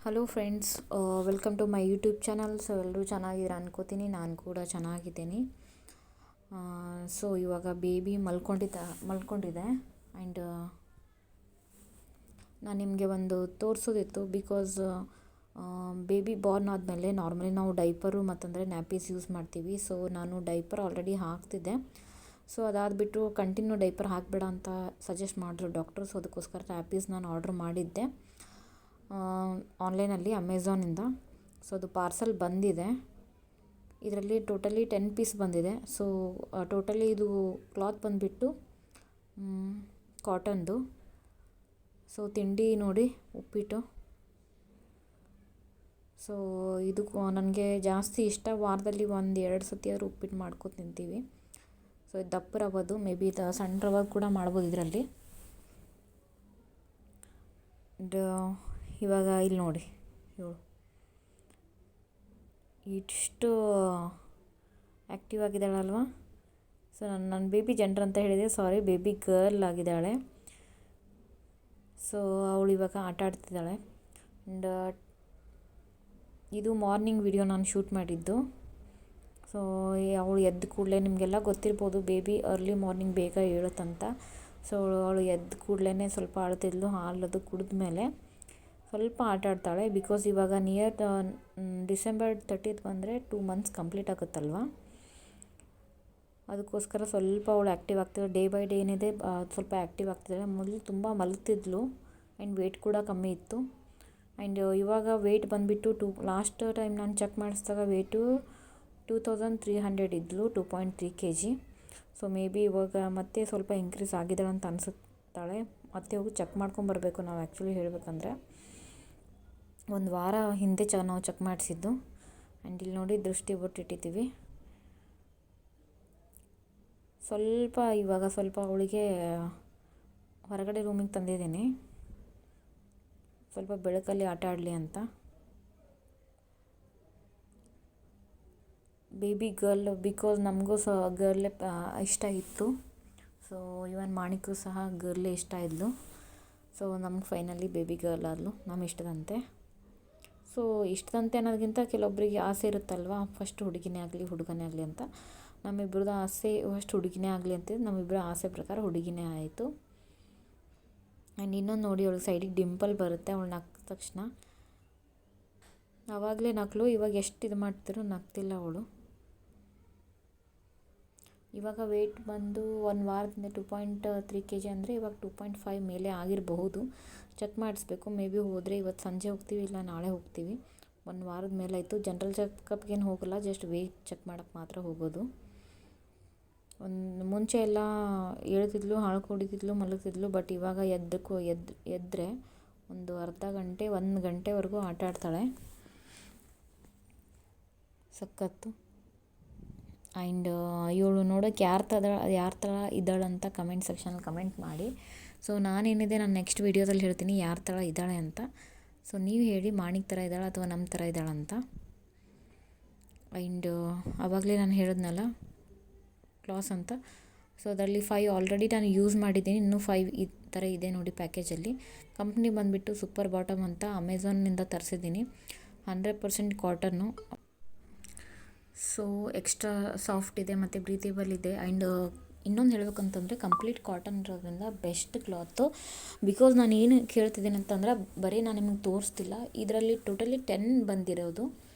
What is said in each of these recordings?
Hello friends, welcome to my YouTube channel. So ಎಲ್ಲರೂ ಚೆನ್ನಾಗಿದ್ದೀರಾ ಅನ್ಕೋತೀನಿ. ನಾನು ಕೂಡ ಚೆನ್ನಾಗಿದ್ದೀನಿ. ಸೊ ಇವಾಗ ಬೇಬಿ ಮಲ್ಕೊಂಡಿದೆ ಆ್ಯಂಡ್ ನಾನು ನಿಮಗೆ ಒಂದು ತೋರಿಸೋದಿತ್ತು. ಬಿಕಾಸ್ ಬೇಬಿ ಬಾರ್ನ್ ಆದಮೇಲೆ ನಾರ್ಮಲಿ ನಾವು ಡೈಪರು ಮತ್ತಂದರೆ ನ್ಯಾಪೀಸ್ ಯೂಸ್ ಮಾಡ್ತೀವಿ. ಸೊ ನಾನು ಡೈಪರ್ ಆಲ್ರೆಡಿ ಹಾಕ್ತಿದ್ದೆ. ಸೊ ಅದಾದ್ಬಿಟ್ಟು ಕಂಟಿನ್ಯೂ ಡೈಪರ್ ಹಾಕಬೇಡ ಅಂತ ಸಜೆಸ್ಟ್ ಮಾಡಿದ್ರು ಡಾಕ್ಟರ್. ಸೊ ಅದಕ್ಕೋಸ್ಕರ ನ್ಯಾಪೀಸ್ ನಾನು ಆರ್ಡ್ರ್ ಮಾಡಿದ್ದೆ ಆನ್ಲೈನಲ್ಲಿ ಅಮೆಝಾನಿಂದ. ಸೊ ಅದು ಪಾರ್ಸಲ್ ಬಂದಿದೆ. ಇದರಲ್ಲಿ ಟೋಟಲಿ 10 ಪೀಸ್ ಬಂದಿದೆ. ಸೊ ಟೋಟಲಿ ಇದು ಕ್ಲಾತ್ ಬಂದುಬಿಟ್ಟು ಕಾಟನ್ದು. ಸೊ ತಿಂಡಿ ನೋಡಿ, ಉಪ್ಪಿಟ್ಟು. ಸೊ ಇದು ನನಗೆ ಜಾಸ್ತಿ ಇಷ್ಟ. ವಾರದಲ್ಲಿ 1-2 ಸತಿ ಆದರೂ ಉಪ್ಪಿಟ್ಟು ಮಾಡ್ಕೊಂಡು ತಿಂತೀವಿ. ಸೊ ಇದು ದಪ್ಪ ರವದು, ಮೇ ಬಿ ಇದು ಸಣ್ಣ ರವೆ ಕೂಡ ಮಾಡ್ಬೋದು ಇದರಲ್ಲಿ. ಇವಾಗ ಇಲ್ಲಿ ನೋಡಿ, ಇವಳು ಇಷ್ಟು ಆ್ಯಕ್ಟಿವ್ ಆಗಿದ್ದಾಳಲ್ವ. ಸೊ ನನ್ನ ಬೇಬಿ ಜೆಂಡರ್ ಅಂತ ಹೇಳಿದೆ, ಸಾರಿ, ಬೇಬಿ ಗರ್ಲ್ ಆಗಿದ್ದಾಳೆ. ಸೊ ಅವಳು ಇವಾಗ ಆಟ ಆಡ್ತಿದ್ದಾಳೆ. ಆ್ಯಂಡ್ ಇದು ಮಾರ್ನಿಂಗ್ ವಿಡಿಯೋ ನಾನು ಶೂಟ್ ಮಾಡಿದ್ದು. ಸೊ ಅವಳು ಎದ್ದ ಕೂಡಲೇ, ನಿಮಗೆಲ್ಲ ಗೊತ್ತಿರ್ಬೋದು ಬೇಬಿ ಅರ್ಲಿ ಮಾರ್ನಿಂಗ್ ಬೇಗ ಹೇಳುತ್ತಂತ. ಸೊ ಅವಳು ಎದ್ದ ಕೂಡಲೇ ಸ್ವಲ್ಪ ಅಳ್ತಿದ್ಲು. ಹಾಲದು ಕುಡಿದ ಮೇಲೆ ಸ್ವಲ್ಪ ಆಟ ಆಡ್ತಾಳೆ. ಬಿಕಾಸ್ ಇವಾಗ ನಿಯರ್ ಡಿಸೆಂಬರ್ 30th ಬಂದರೆ 2 ಮಂತ್ಸ್ ಕಂಪ್ಲೀಟ್ ಆಗುತ್ತಲ್ವ. ಅದಕ್ಕೋಸ್ಕರ ಸ್ವಲ್ಪ ಅವಳು ಆ್ಯಕ್ಟಿವ್ ಆಗ್ತಿದ್ದಾಳೆ. ಡೇ ಬೈ ಡೇ ಏನಿದೆ ಸ್ವಲ್ಪ ಆ್ಯಕ್ಟಿವ್ ಆಗ್ತಿದ್ದಾಳೆ. ಮೊದಲು ತುಂಬ ಮಲಗ್ತಿದ್ಲು ಆ್ಯಂಡ್ ವೆಯ್ಟ್ ಕೂಡ ಕಮ್ಮಿ ಇತ್ತು. ಆ್ಯಂಡ್ ಇವಾಗ ವೆಯ್ಟ್ ಬಂದುಬಿಟ್ಟು ಲಾಸ್ಟ್ ಟೈಮ್ ನಾನು ಚೆಕ್ ಮಾಡಿಸಿದಾಗ ವೆಯ್ಟು 2300 ಇದ್ಲು, 2.3 kg. ಸೊ ಮೇ ಬಿ ಇವಾಗ ಮತ್ತೆ ಸ್ವಲ್ಪ ಇನ್ಕ್ರೀಸ್ ಆಗಿದ್ದಾಳೆ ಅಂತ ಅನಿಸುತ್ತಾಳೆ. ಮತ್ತೆ ಹೋಗಿ ಚೆಕ್ ಮಾಡ್ಕೊಂಬರ್ಬೇಕು ನಾವು. ಆ್ಯಕ್ಚುಲಿ ಹೇಳಬೇಕಂದ್ರೆ ಒಂದು ವಾರ ಹಿಂದೆ ನಾವು ಚೆಕ್ ಮಾಡಿಸಿದ್ದು. ಆ್ಯಂಡ್ ಇಲ್ಲಿ ನೋಡಿ ದೃಷ್ಟಿ ಬೊಟ್ಟಿಟ್ಟಿದ್ದೀವಿ. ಇವಾಗ ಸ್ವಲ್ಪ ಅವಳಿಗೆ ಹೊರಗಡೆ ರೂಮಿಗೆ ತಂದಿದ್ದೀನಿ, ಸ್ವಲ್ಪ ಬೆಳಕಲ್ಲಿ ಆಟ ಆಡಲಿ ಅಂತ. ಬೇಬಿ ಗರ್ಲ್, ಬಿಕಾಸ್ ನಮಗೂ ಸಹ ಗರ್ಲೇ ಇಷ್ಟ ಇತ್ತು. ಸೊ ಇವನ್ ಮಾಣಿಕ್ಗೂ ಸಹ ಗರ್ಲೇ ಇಷ್ಟ ಇದ್ಲು. ಸೊ ನಮ್ಗೆ ಫೈನಲಿ ಬೇಬಿ ಗರ್ಲ್ ಆದಳು ನಮ್ಮ ಇಷ್ಟದಂತೆ. ಸೊ ಇಷ್ಟದಂತೆ ಅನ್ನೋದಕ್ಕಿಂತ ಕೆಲವೊಬ್ಬರಿಗೆ ಆಸೆ ಇರುತ್ತಲ್ವ, ಫಸ್ಟ್ ಹುಡುಗಿನೇ ಆಗಲಿ ಹುಡುಗನೇ ಆಗಲಿ ಅಂತ. ನಮ್ಮಿಬ್ಬರದ್ದು ಆಸೆ ಫಸ್ಟ್ ಹುಡುಗಿನೇ ಆಗಲಿ ಅಂತ, ನಮ್ಮಿಬ್ಬರ ಆಸೆ ಪ್ರಕಾರ ಹುಡುಗಿನೇ ಆಯಿತು. ಆ್ಯಂಡ್ ಇನ್ನೊಂದು ನೋಡಿ, ಅವಳಿಗೆ ಸೈಡಿಗೆ ಡಿಂಪಲ್ ಬರುತ್ತೆ ಅವಳು ನಕ್ಕ ತಕ್ಷಣ. ಆವಾಗಲೇ ನಕ್ಕಳು, ಇವಾಗ ಎಷ್ಟು ಇದು ಮಾಡ್ತಿರೋ ನಗ್ತಿಲ್ಲ ಅವಳು. ಇವಾಗ ವೆಯ್ಟ್ ಬಂದು ಒಂದು ವಾರದಿಂದ 2.3 kg ಅಂದರೆ ಇವಾಗ 2.5 ಮೇಲೆ ಆಗಿರಬಹುದು. ಚೆಕ್ ಮಾಡಿಸ್ಬೇಕು. ಮೇ ಬಿ ಹೋದರೆ ಇವತ್ತು ಸಂಜೆ ಹೋಗ್ತೀವಿ, ಇಲ್ಲ ನಾಳೆ ಹೋಗ್ತೀವಿ. ಒಂದು ವಾರದ ಮೇಲೆ ಆಯಿತು. ಜನರಲ್ ಚೆಕಪ್ಗೇನು ಹೋಗಲ್ಲ, ಜಸ್ಟ್ ವೆಯ್ಟ್ ಚೆಕ್ ಮಾಡೋಕ್ಕೆ ಮಾತ್ರ ಹೋಗೋದು. ಮುಂಚೆ ಎಲ್ಲ ಹೇಳ್ತಿದ್ಲು, ಹಾಳು ಕುಡಿತಿದ್ಲು, ಮಲಗ್ತಿದ್ಲು. ಬಟ್ ಇವಾಗ ಎದ್ದರೆ ಒಂದು ಅರ್ಧ ಗಂಟೆ 1 ಗಂಟೆವರೆಗೂ ಆಟ ಆಡ್ತಾಳೆ. ಸಖತ್ತು. ಆ್ಯಂಡ್ ಇವಳು ನೋಡೋಕ್ಕೆ ಯಾರ ಥರ ಇದ್ದಾಳಂತ ಕಮೆಂಟ್ ಸೆಕ್ಷನಲ್ಲಿ ಕಮೆಂಟ್ ಮಾಡಿ. ಸೊ ನಾನೇನಿದೆ ನಾನು ನೆಕ್ಸ್ಟ್ ವೀಡಿಯೋದಲ್ಲಿ ಹೇಳ್ತೀನಿ ಯಾರ ಥರ ಇದ್ದಾಳೆ ಅಂತ. ಸೊ ನೀವು ಹೇಳಿ, ಮಾಣಿಕ್ ಥರ ಇದ್ದಾಳೆ ಅಥವಾ ನಮ್ಮ ಥರ ಇದ್ದಾಳಂತ. ಆ್ಯಂಡ್ ಆವಾಗಲೇ ನಾನು ಹೇಳಿದ್ನಲ್ಲ ಕ್ಲಾಸ್ ಅಂತ. ಸೊ ಅದರಲ್ಲಿ 5 ಆಲ್ರೆಡಿ ನಾನು ಯೂಸ್ ಮಾಡಿದ್ದೀನಿ, ಇನ್ನೂ 5 ಈ ಥರ ಇದೆ ನೋಡಿ ಪ್ಯಾಕೇಜಲ್ಲಿ. ಕಂಪ್ನಿ ಬಂದುಬಿಟ್ಟು ಸೂಪರ್ ಬಾಟಮ್ ಅಂತ ಅಮೆಝಾನ್ನಿಂದ ತರಿಸಿದ್ದೀನಿ. 100% ಕಾಟನ್ನು. ಸೊ ಎಕ್ಸ್ಟ್ರಾ ಸಾಫ್ಟ್ ಇದೆ ಮತ್ತು ಬ್ರೀತೇಬಲ್ ಇದೆ. ಆ್ಯಂಡ್ ಇನ್ನೊಂದು ಹೇಳ್ಬೇಕಂತಂದರೆ ಕಂಪ್ಲೀಟ್ ಕಾಟನ್ ಇರೋದ್ರಿಂದ ಬೆಸ್ಟ್ ಕ್ಲಾತು. ಬಿಕಾಸ್ ನಾನು ಏನು ಕೇಳ್ತಿದ್ದೀನಿ ಅಂತಂದ್ರೆ, ಬರೀ ನಾನು ನಿಮಗೆ ತೋರಿಸ್ತಿಲ್ಲ, ಇದರಲ್ಲಿ ಟೋಟಲಿ 10 ಬಂದಿರೋದು.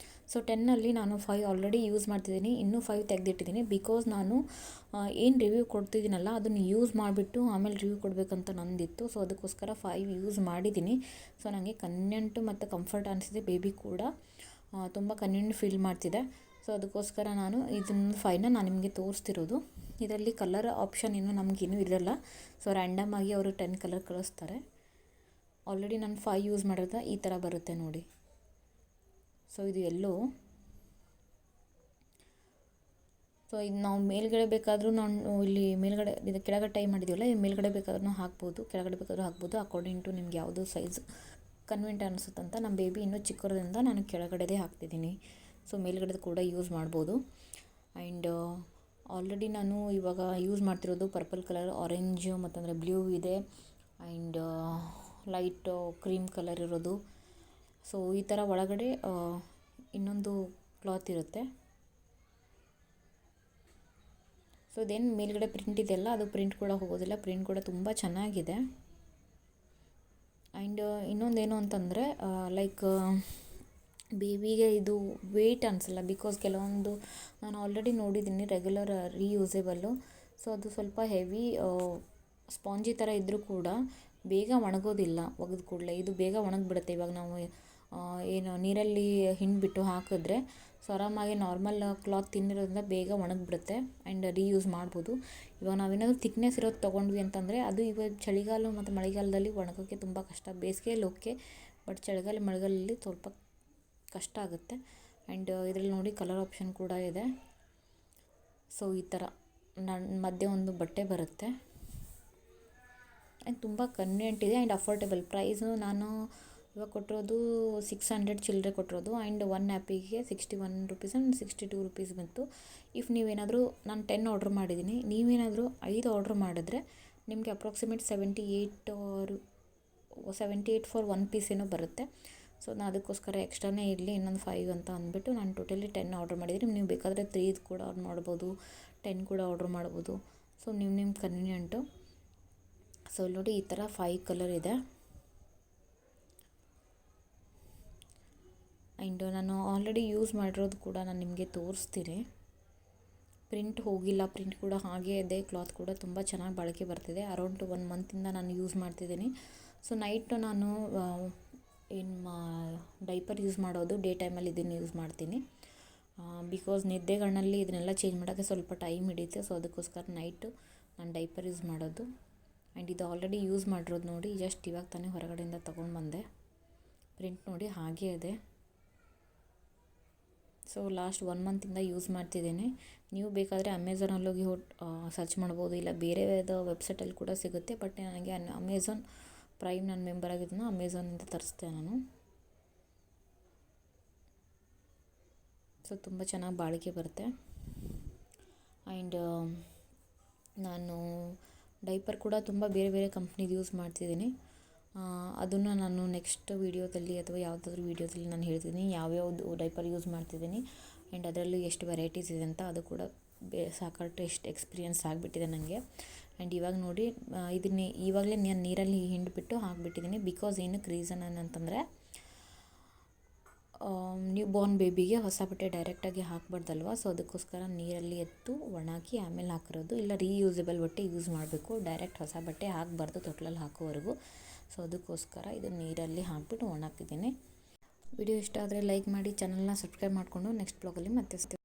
ಸೊ 10ನಲ್ಲಿ ನಾನು 5 ಆಲ್ರೆಡಿ ಯೂಸ್ ಮಾಡ್ತಿದ್ದೀನಿ, ಇನ್ನೂ 5 ತೆಗೆದಿಟ್ಟಿದ್ದೀನಿ. ಬಿಕಾಸ್ ನಾನು ಏನು ರಿವ್ಯೂ ಕೊಡ್ತಿದ್ದೀನಲ್ಲ ಅದನ್ನು ಯೂಸ್ ಮಾಡಿಬಿಟ್ಟು ಆಮೇಲೆ ರಿವ್ಯೂ ಕೊಡಬೇಕಂತ ನಂದಿತ್ತು. ಸೊ ಅದಕ್ಕೋಸ್ಕರ 5 ಯೂಸ್ ಮಾಡಿದ್ದೀನಿ. ಸೊ ನನಗೆ ಕನ್ವೀನಿಯಂಟು ಮತ್ತು ಕಂಫರ್ಟ್ ಅನಿಸಿದೆ. ಬೇಬಿ ಕೂಡ ತುಂಬ ಕನ್ವೀನಿಯಂಟ್ ಫೀಲ್ ಮಾಡ್ತಿದೆ. ಸೊ ಅದಕ್ಕೋಸ್ಕರ ನಾನು ಇದನ್ನು 5ನ ನಾನು ನಿಮಗೆ ತೋರಿಸ್ತಿರೋದು. ಇದರಲ್ಲಿ ಕಲರ್ ಆಪ್ಷನ್ ನಮಗೇನೂ ಇರಲ್ಲ. ಸೊ ರ್ಯಾಂಡಮ್ ಆಗಿ ಅವರು 10 ಕಲರ್ ಕಳಿಸ್ತಾರೆ. ಆಲ್ರೆಡಿ ನಾನು 5 ಯೂಸ್ ಮಾಡಿರೋದು ಈ ಥರ ಬರುತ್ತೆ ನೋಡಿ. ಸೊ ಇದು ಎಲ್ಲೋ. ಸೊ ಇದು ನಾವು ಮೇಲ್ಗಡೆ ಬೇಕಾದರೂ ನಾನು ಇಲ್ಲಿ ಮೇಲ್ಗಡೆ ಇದು ಕೆಳಗಡೆ ಟೈ ಮಾಡಿದ್ದೀವಲ್ಲ, ಈ ಮೇಲ್ಗಡೆ ಬೇಕಾದ್ರೂ ಹಾಕ್ಬೋದು, ಕೆಳಗಡೆ ಬೇಕಾದರೂ ಹಾಕ್ಬೋದು. ಅಕಾರ್ಡಿಂಗ್ ಟು ನಿಮ್ಗೆ ಯಾವುದು ಸೈಜ್ ಕನ್ವೀನಿಯಂಟ್ ಅನಿಸುತ್ತಂತ. ನಮ್ಮ ಬೇಬಿ ಇನ್ನೂ ಚಿಕ್ಕದ್ರಿಂದ ನಾನು ಕೆಳಗಡೆದೇ ಹಾಕ್ತಿದ್ದೀನಿ. ಸೊ ಮೇಲ್ಗಡೆ ಕೂಡ ಯೂಸ್ ಮಾಡ್ಬೋದು. ಆ್ಯಂಡ್ ಆಲ್ರೆಡಿ ನಾನು ಇವಾಗ ಯೂಸ್ ಮಾಡ್ತಿರೋದು ಪರ್ಪಲ್ ಕಲರ್, ಆರೆಂಜ್ ಮತ್ತಂದರೆ ಬ್ಲೂ ಇದೆ. ಆ್ಯಂಡ್ ಲೈಟ್ ಕ್ರೀಮ್ ಕಲರ್ ಇರೋದು. ಸೊ ಈ ಥರ ಒಳಗಡೆ ಇನ್ನೊಂದು ಕ್ಲಾತ್ ಇರುತ್ತೆ. ಸೊ ಇದೇನು ಮೇಲ್ಗಡೆ ಪ್ರಿಂಟ್ ಇದೆಯಲ್ಲ, ಅದು ಪ್ರಿಂಟ್ ಕೂಡ ಹೋಗೋದಿಲ್ಲ, ಪ್ರಿಂಟ್ ಕೂಡ ತುಂಬ ಚೆನ್ನಾಗಿದೆ. ಆ್ಯಂಡ್ ಇನ್ನೊಂದೇನು ಅಂತಂದರೆ ಲೈಕ್ ಬೇಬಿಗೆ ಇದು ವೆಯ್ಟ್ ಅನಿಸಲ್ಲ, ಬಿಕಾಸ್ ಕೆಲವೊಂದು ನಾನು ಆಲ್ರೆಡಿ ನೋಡಿದ್ದೀನಿ ರೆಗ್ಯುಲರ್ ರೀಯೂಸೇಬಲ್ಲು. ಸೊ ಅದು ಸ್ವಲ್ಪ ಹೆವಿ ಸ್ಪಾಂಜಿ ಥರ ಇದ್ದರೂ ಕೂಡ ಬೇಗ ಒಣಗೋದಿಲ್ಲ ಒಗೆದ ಕೂಡಲೇ. ಇದು ಬೇಗ ಒಣಗಿಬಿಡುತ್ತೆ. ಇವಾಗ ನಾವು ಏನು ನೀರಲ್ಲಿ ಹಿಂಡಿಬಿಟ್ಟು ಹಾಕಿದ್ರೆ ಸೊ ಆರಾಮಾಗಿ ನಾರ್ಮಲ್ ಕ್ಲಾತ್ ತಿನ್ನಿರೋದ್ರಿಂದ ಬೇಗ ಒಣಗಿಬಿಡುತ್ತೆ ಆ್ಯಂಡ್ ರೀಯೂಸ್ ಮಾಡ್ಬೋದು. ಇವಾಗ ನಾವೇನಾದರೂ ಥಿಕ್ನೆಸ್ ಇರೋದು ತೊಗೊಂಡ್ವಿ ಅಂತಂದರೆ ಅದು ಇವಾಗ ಚಳಿಗಾಲ ಮತ್ತು ಮಳೆಗಾಲದಲ್ಲಿ ಒಣಗೋಕ್ಕೆ ತುಂಬ ಕಷ್ಟ. ಬೇಸಿಗೆಯಲ್ಲಿ ಓಕೆ, ಬಟ್ ಚಳಿಗಾಲ ಮಳೆಗಾಲದಲ್ಲಿ ಸ್ವಲ್ಪ ಕಷ್ಟ ಆಗುತ್ತೆ. ಆ್ಯಂಡ್ ಇದರಲ್ಲಿ ನೋಡಿ ಕಲರ್ ಆಪ್ಷನ್ ಕೂಡ ಇದೆ. ಸೊ ಈ ಥರ ಮಧ್ಯೆ ಒಂದು ಬಟ್ಟೆ ಬರುತ್ತೆ ಆ್ಯಂಡ್ ತುಂಬ ಕನ್ವೀನಿಯೆಂಟ್ ಇದೆ ಆ್ಯಂಡ್ ಅಫೋರ್ಡೆಬಲ್. ಪ್ರೈಸು ನಾನು ಇವಾಗ ಕೊಟ್ಟಿರೋದು 600 ಚಿಲ್ಲರೆ ಕೊಟ್ಟಿರೋದು ಆ್ಯಂಡ್ 1 ಆ್ಯಪಿಗೆ 61 ರುಪೀಸ್ ಆ್ಯಂಡ್ 62 ರುಪೀಸ್ ಬಂತು. ಇಫ್ ನೀವೇನಾದರೂ, ನಾನು 10 ಆರ್ಡ್ರ್ ಮಾಡಿದ್ದೀನಿ, ನೀವೇನಾದರೂ 5 ಆರ್ಡ್ರ್ ಮಾಡಿದ್ರೆ ನಿಮಗೆ ಅಪ್ರಾಕ್ಸಿಮೇಟ್ 78 ಫಾರ್ 1 ಪೀಸ್ ಏನೋ ಬರುತ್ತೆ. ಸೊ ನಾನು ಅದಕ್ಕೋಸ್ಕರ ಎಕ್ಸ್ಟ್ರಾನೇ ಇರಲಿ ಇನ್ನೊಂದು 5 ಅಂತ ಅಂದ್ಬಿಟ್ಟು ನಾನು ಟೋಟಲಿ 10 ಆರ್ಡ್ರ್ ಮಾಡಿದ್ದೀನಿ. ನೀವು ಬೇಕಾದರೆ 3 ಕೂಡ ಆರ್ಡ್ರ್ ಮಾಡ್ಬೋದು, 10 ಕೂಡ ಆರ್ಡ್ರ್ ಮಾಡ್ಬೋದು. ಸೊ ನಿಮ್ಮ ಕನ್ವೀನಿಯೆಂಟು. ಸೊ ಇಲ್ಲಿ ನೋಡಿ ಈ ಥರ 5 ಕಲರ್ ಇದೆ. ಆ್ಯಂಡ್ ನಾನು ಆಲ್ರೆಡಿ ಯೂಸ್ ಮಾಡಿರೋದು ಕೂಡ ನಾನು ನಿಮಗೆ ತೋರಿಸ್ತೀನಿ. ಪ್ರಿಂಟ್ ಹೋಗಿಲ್ಲ, ಪ್ರಿಂಟ್ ಕೂಡ ಹಾಗೇ ಇದೆ, ಕ್ಲಾತ್ ಕೂಡ ತುಂಬ ಚೆನ್ನಾಗಿ ಬಾಳಿಕೆ ಬರ್ತಿದೆ. ಅರೌಂಡ್ 1 ಮಂತಿಂದ ನಾನು ಯೂಸ್ ಮಾಡ್ತಿದ್ದೀನಿ. ಸೊ ನೈಟು ನಾನು ಡೈಪರ್ ಯೂಸ್ ಮಾಡೋದು, ಡೇ ಟೈಮಲ್ಲಿ ಇದನ್ನು ಯೂಸ್ ಮಾಡ್ತೀನಿ. ಬಿಕಾಸ್ ನಿದ್ದೆಗಳಲ್ಲಿ ಇದನ್ನೆಲ್ಲ ಚೇಂಜ್ ಮಾಡೋಕ್ಕೆ ಸ್ವಲ್ಪ ಟೈಮ್ ಹಿಡಿಯುತ್ತೆ. ಸೊ ಅದಕ್ಕೋಸ್ಕರ ನೈಟು ನಾನು ಡೈಪರ್ ಯೂಸ್ ಮಾಡೋದು. ಆ್ಯಂಡ್ ಇದು ಆಲ್ರೆಡಿ ಯೂಸ್ ಮಾಡಿರೋದು ನೋಡಿ, ಜಸ್ಟ್ ಇವಾಗ ತಾನೇ ಹೊರಗಡೆಯಿಂದ ತೊಗೊಂಡು ಬಂದೆ. ಪ್ರಿಂಟ್ ನೋಡಿ ಹಾಗೇ ಇದೆ. ಸೊ ಲಾಸ್ಟ್ 1 ಮಂತಿಂದ ಯೂಸ್ ಮಾಡ್ತಿದ್ದೀನಿ. ನೀವು ಬೇಕಾದರೆ ಅಮೆಝಾನಲ್ಲಿ ಹೋಗಿ ಸರ್ಚ್ ಮಾಡ್ಬೋದು, ಇಲ್ಲ ಬೇರೆ ವೆಬ್ಸೈಟಲ್ಲಿ ಕೂಡ ಸಿಗುತ್ತೆ. ಬಟ್ ನನಗೆ ಅಮೆಝಾನ್ ಪ್ರೈಮ್ ನಾನು ಮೆಂಬರ್ ಆಗಿದ್ದನ್ನು ಅಮೆಝಾನಿಂದ ತರಿಸ್ದೆ ನಾನು. ಸೊ ತುಂಬ ಚೆನ್ನಾಗಿ ಬಾಳಿಕೆ ಬರುತ್ತೆ. ಆ್ಯಂಡ್ ನಾನು ಡೈಪರ್ ಕೂಡ ತುಂಬ ಬೇರೆ ಬೇರೆ ಕಂಪ್ನಿದು ಯೂಸ್ ಮಾಡ್ತಿದ್ದೀನಿ. ಅದನ್ನು ನಾನು ನೆಕ್ಸ್ಟ್ ವೀಡಿಯೋದಲ್ಲಿ ಅಥವಾ ಯಾವುದಾದ್ರೂ ವೀಡಿಯೋದಲ್ಲಿ ನಾನು ಹೇಳ್ತೀನಿ ಯಾವ್ಯಾವುದು ಡೈಪರ್ ಯೂಸ್ ಮಾಡ್ತಿದ್ದೀನಿ ಆ್ಯಂಡ್ ಅದರಲ್ಲಿ ಎಷ್ಟು ವೆರೈಟೀಸ್ ಇದೆ ಅಂತ. ಅದು ಕೂಡ ಸಾಕಷ್ಟು ಎಷ್ಟು ಎಕ್ಸ್ಪೀರಿಯನ್ಸ್ ಆಗಿಬಿಟ್ಟಿದೆ ನನಗೆ. ಆ್ಯಂಡ್ ಇವಾಗ ನೋಡಿ ಇದನ್ನೇ ಇವಾಗಲೇ ನಾನು ನೀರಲ್ಲಿ ಹಿಂಡಿಬಿಟ್ಟು ಹಾಕಿಬಿಟ್ಟಿದ್ದೀನಿ. ಬಿಕಾಸ್ ಏನಕ್ಕೆ ರೀಸನ್ ಏನಂತಂದರೆ ನ್ಯೂ ಬಾರ್ನ್ ಬೇಬಿಗೆ ಹೊಸ ಬಟ್ಟೆ ಡೈರೆಕ್ಟಾಗಿ ಹಾಕಬಾರ್ದಲ್ವ. ಸೊ ಅದಕ್ಕೋಸ್ಕರ ನೀರಲ್ಲಿ ಎತ್ತು ಒಣಾಕಿ ಆಮೇಲೆ ಹಾಕಿರೋದು. ಇಲ್ಲ ರೀಯೂಸೇಬಲ್ ಬಟ್ಟೆ ಯೂಸ್ ಮಾಡಬೇಕು, ಡೈರೆಕ್ಟ್ ಹೊಸ ಬಟ್ಟೆ ಹಾಕಬಾರ್ದು ತೊಟ್ಲಲ್ಲಿ ಹಾಕೋವರೆಗೂ. ಸೊ ಅದಕ್ಕೋಸ್ಕರ ಇದು ನೀರಲ್ಲಿ ಹಾಕಿಬಿಟ್ಟು ಒಣಾಕಿದ್ದೀನಿ. ವಿಡಿಯೋ ಇಷ್ಟ ಆದರೆ ಲೈಕ್ ಮಾಡಿ, ಚಾನಲ್ನ ಸಬ್ಸ್ಕ್ರೈಬ್ ಮಾಡಿಕೊಂಡು ನೆಕ್ಸ್ಟ್ ಬ್ಲಾಗಲ್ಲಿ ಮತ್ತೆ